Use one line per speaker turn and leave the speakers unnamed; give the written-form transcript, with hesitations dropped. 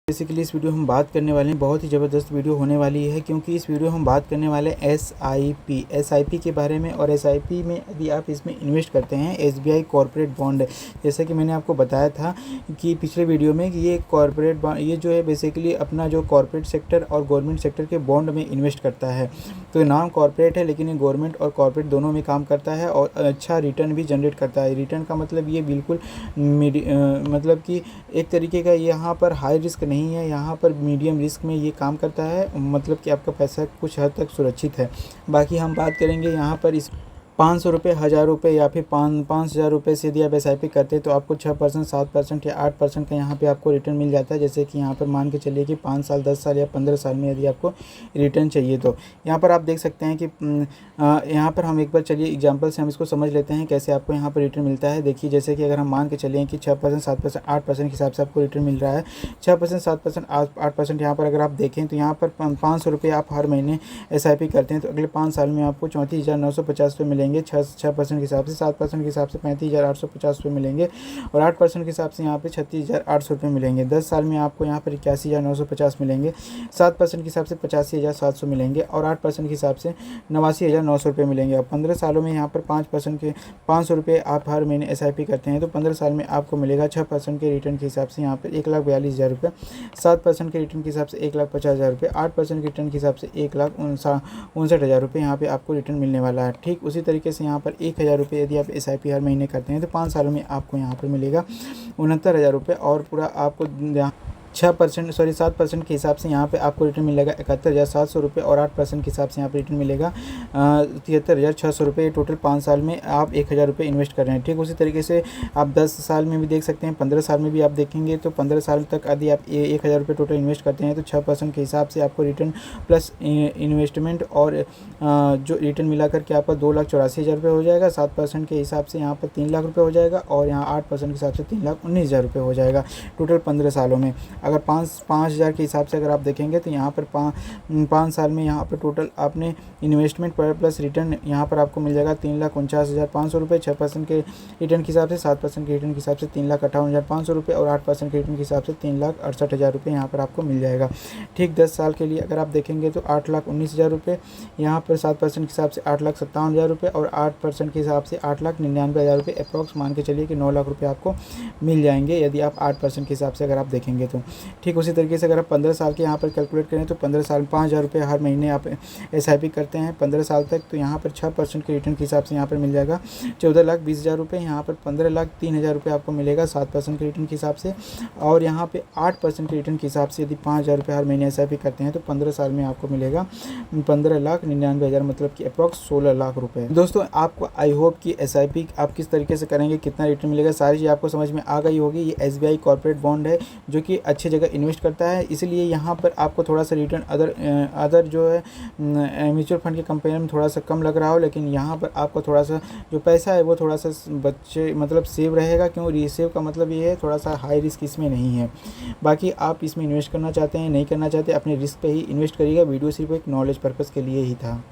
Basically इस video हम बात करने वाले हैं, बहुत ही ज़बरदस्त वीडियो होने वाली है, क्योंकि इस वीडियो हम बात करने वाले हैं एसआईपी के बारे में। और एसआईपी में यदि आप इसमें इन्वेस्ट करते हैं, एसबीआई कॉर्पोरेट बॉन्ड, जैसा कि मैंने आपको बताया था कि पिछले वीडियो में कि ये कॉर्पोरेट बॉन्ड, ये जो है बेसिकली अपना जो कॉर्पोरेट सेक्टर और गवर्नमेंट सेक्टर के बॉन्ड में इन्वेस्ट करता है। तो नाम कॉर्पोरेट है, लेकिन ये गवर्नमेंट और कॉर्पोरेट दोनों में काम करता है और अच्छा रिटर्न भी जनरेट करता है। रिटर्न का मतलब ये बिल्कुल मतलब कि एक तरीके का यहाँ पर हाई रिस्क नहीं है, यहाँ पर मीडियम रिस्क में ये काम करता है, मतलब कि आपका पैसा कुछ हद तक सुरक्षित है। बाकी हम बात करेंगे यहाँ पर इस 500 रुपये, 1000 रुपये या फिर 5,000 रुपये से यदि आप एसआईपी करते हैं तो आपको 6%, 7% या 8% का यहाँ पे आपको रिटर्न मिल जाता है। जैसे कि यहाँ पर मान के चलिए कि 5 साल, 10 साल या 15 साल में यदि आपको रिटर्न चाहिए तो यहाँ पर आप देख सकते हैं कि यहाँ पर हम एक बार चलिए एग्जाम्पल से हम इसको समझ लेते हैं कैसे आपको यहाँ पर रिटर्न मिलता है। देखिए, जैसे कि अगर हम मान के चलें कि 6%, 7%, 8% के हिसाब से आपको रिटर्न मिल रहा है। 6%, 7%, 8% यहाँ पर अगर आप देखें तो यहाँ पर 500 रुपये आप हर महीने एसआईपी करते हैं तो अगले 5 साल में आपको 34,950 रुपये मिलेंगे। 6% के हिसाब से, 7% के हिसाब से 35,850 रुपये मिलेंगे और 8% के हिसाब से यहाँ पे 36,800 रुपये मिलेंगे। 10 साल में आपको यहाँ पर 81,950 मिलेंगे। 7% के हिसाब से 85,700 मिलेंगे और 8% के हिसाब से 89,900 रुपये मिलेंगे। और 15 सालों में यहाँ पर 5% के 500 रुपये आप हर महीने एसआईपी करते हैं तो 15 साल में आपको मिलेगा 6% के रिटर्न के हिसाब से यहाँ पर 1,42,000 रुपये। 7% के रिटर्न के हिसाब से 1,50,000 रुपये। 8% के रिटर्न के हिसाब से 1,59,000 रुपये यहाँ पे आपको रिटर्न मिलने वाला है। ठीक उसी तरीके से यहाँ पर 1,000 रुपये यदि आप एसआईपी हर महीने करते हैं तो 5 सालों में आपको यहाँ पर मिलेगा 69,000 रुपये और पूरा आपको 7% के हिसाब से यहाँ पे आपको रिटर्न मिलेगा 71,700 रुपये और 8% के हिसाब से यहाँ पे रिटर्न मिलेगा 73,600 रुपये। टोटल 5 साल में आप 1,000 रुपये इन्वेस्ट कर रहे हैं। ठीक उसी तरीके से आप 10 साल में भी देख सकते हैं, 15 साल में भी आप देखेंगे तो 15 साल तक यदि आप 1,000 रुपये टोटल इन्वेस्ट करते हैं तो 6% के हिसाब से आपको रिटर्न प्लस इन्वेस्टमेंट और जो रिटर्न मिला करके आपका 2,84,000 रुपये हो जाएगा। 7% के हिसाब से यहाँ पर 3 लाख रुपये हो जाएगा और यहाँ 8% के हिसाब से 3,19,000 रुपये हो जाएगा टोटल 15 सालों में। अगर 5,000 के हिसाब से अगर आप देखेंगे तो यहाँ पर 5 साल में यहाँ पर टोटल आपने इन्वेस्टमेंट पर प्लस रिटर्न यहाँ पर आपको मिल जाएगा 3,49,500 रुपये। 6% के रिटर्न के हिसाब से, 7% के रिटर्न के हिसाब से 3,58,500 रुपये और 8% के रिटर्न के हिसाब से 3,68,000 रुपये यहाँ पर आपको मिल जाएगा। ठीक 10 साल के लिए अगर आप देखेंगे तो 8,19,000 रुपये, यहाँ पर 7% के हिसाब से 8,57,000 रुपये और 8% के हिसाब से 8,99,000 रुपये। अप्रॉक्स मान के चलिए कि 9 लाख रुपये आपको मिल जाएंगे यदि आप 8% के हिसाब से अगर आप देखेंगे तो। ठीक उसी तरीके से अगर आप 15 साल के यहाँ पर कैलकुलेट करें तो 15 साल 5,000 रुपये हर महीने आप एसआईपी करते हैं 15 साल तक तो यहाँ पर 6% के रिटर्न के हिसाब से यहाँ पर मिल जाएगा 14,20,000 रुपये। यहाँ पर 15,03,000 रुपये आपको मिलेगा 7% के रिटर्न के हिसाब से और यहाँ पे 8% के रिटर्न के हिसाब से यदि 5,000 रुपये हर महीने एसआईपी करते हैं तो 15 साल में आपको मिलेगा 15,99,000, मतलब कि अप्रॉक्स 16 लाख रुपये। दोस्तों, आपको आई होप कि एसआईपी आप किस तरीके से करेंगे, कितना रिटर्न मिलेगा, सारी चीज़ आपको समझ में आ गई होगी। ये एसबीआई कॉर्पोरेट बॉन्ड है जो कि अच्छी जगह इन्वेस्ट करता है, इसलिए यहाँ पर आपको थोड़ा सा रिटर्न अदर जो है म्यूचुअल फंड के कंपेयर में थोड़ा सा कम लग रहा हो, लेकिन यहाँ पर आपको थोड़ा सा जो पैसा है वो थोड़ा सा मतलब सेव रहेगा। क्यों रीसेव का मतलब ये है थोड़ा सा हाई रिस्क इसमें नहीं है। बाकी आप इसमें इन्वेस्ट करना चाहते हैं, नहीं करना चाहते, अपने रिस्क पे ही इन्वेस्ट करिएगा। वीडियो सिर्फ एक नॉलेज पर्पज़ के लिए ही था।